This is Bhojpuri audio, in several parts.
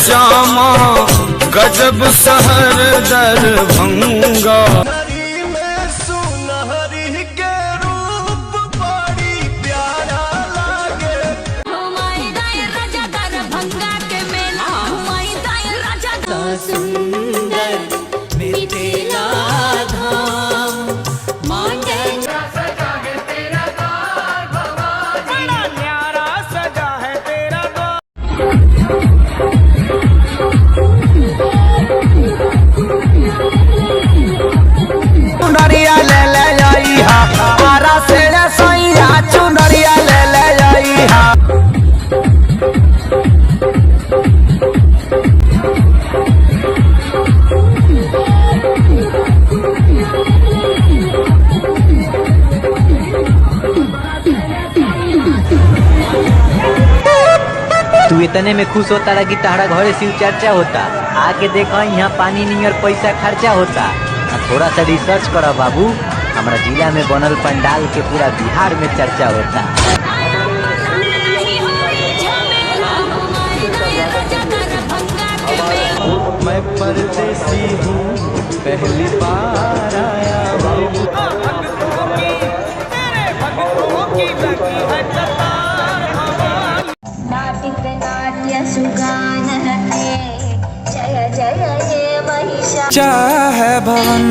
श्यामा गजब शहर दरभंगा। सुंदर मिथिला धाम मांडलिया सजा है तेरा द्वार भवानी, बड़ा न्यारा सजा है तेरा द्वार। चुनरिया ले ले आई हा आरा से सैया, चुनरिया ले ले आई हा। तू इतने में खुश होता रहा कि तारा घरे शिव चर्चा होता, आके देखो यहाँ पानी नहीं और पैसा खर्चा होता। थोड़ा सा रिसर्च करो बाबू, हमारा जिला में बनल पंडाल के पूरा बिहार में चर्चा होता। मैं परदेसी हूँ पहली बार आया हूँ। जय जय ये महिषा चाहे भवन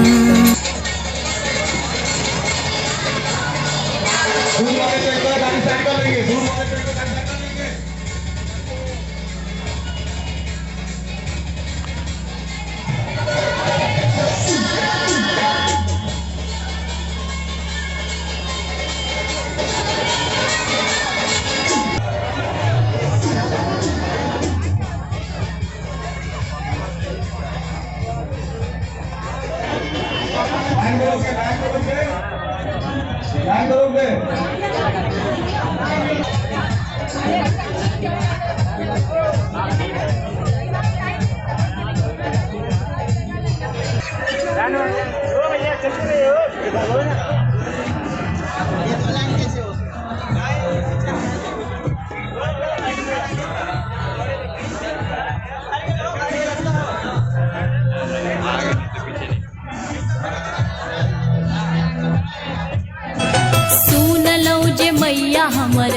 मैया हमर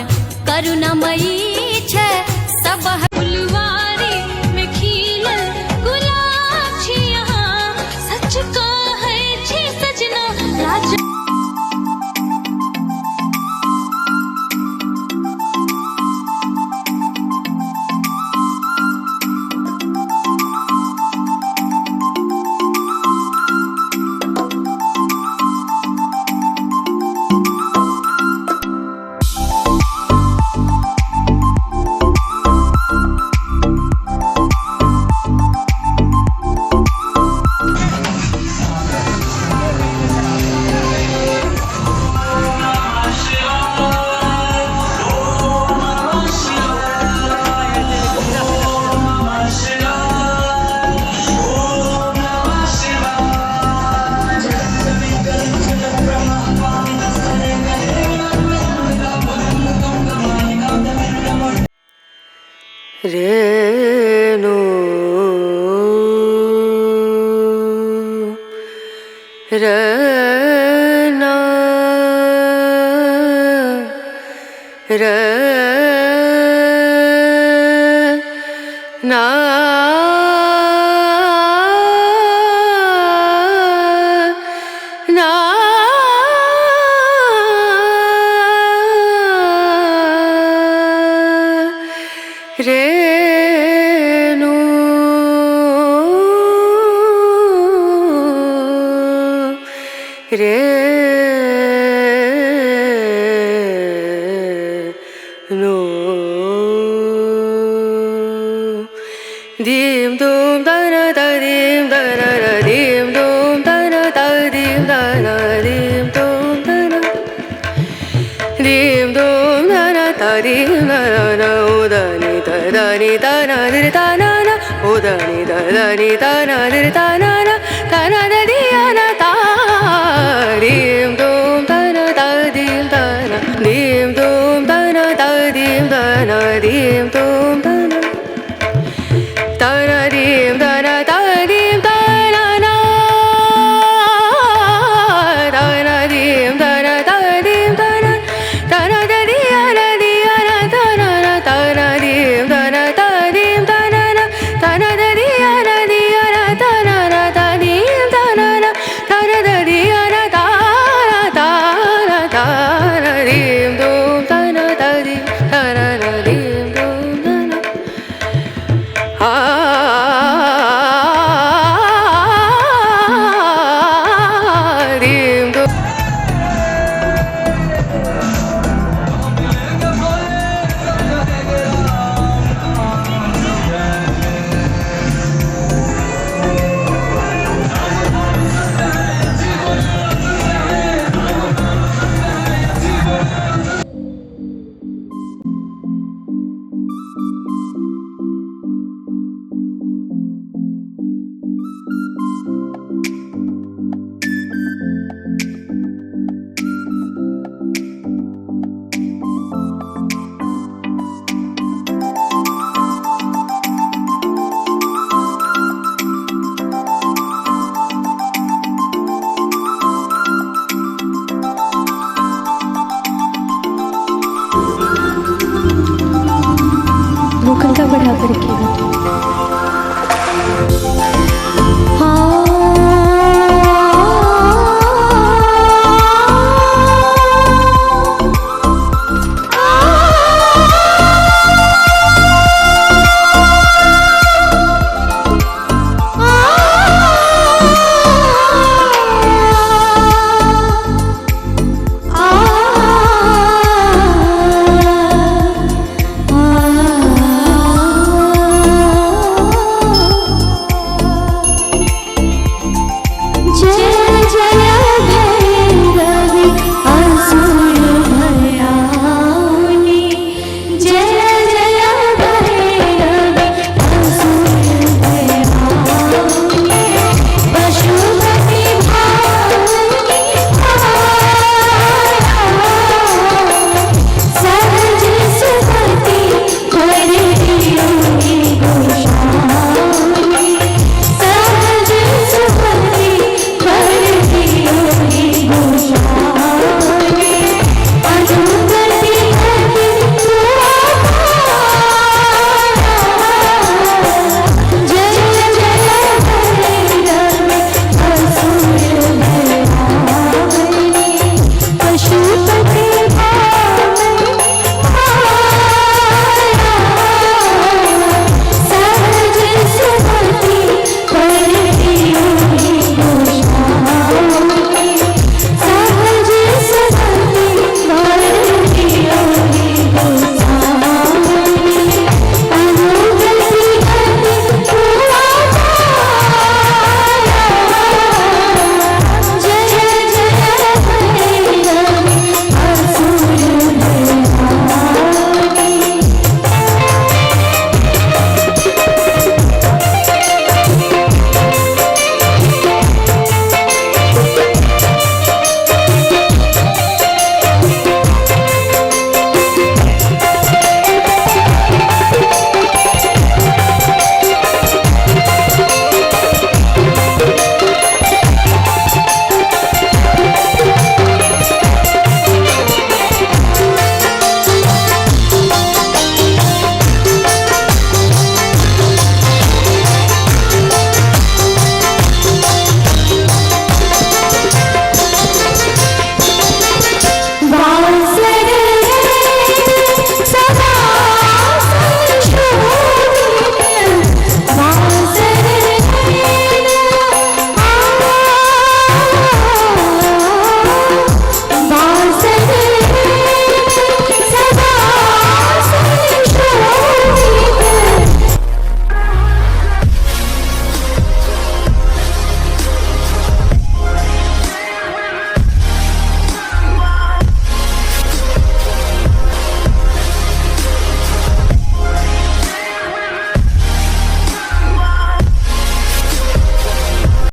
करुणामयी छै, सब फुलवारी में खिलल गुलाब छी यहाँ, सच कहै छी सजना राज। रेणु रना रना ना रेणु रेणु दीम दूम दना दीम दना दीम दूम दना दीम दना दीम दूम दना दीम दूम दना दीम दना उदनी दनी दना दिर दना उदनी दनी दना दिर दना दना दिया ता दीम दूम दना दीम दना दीम दूम दना दीम दना दीम दूम दना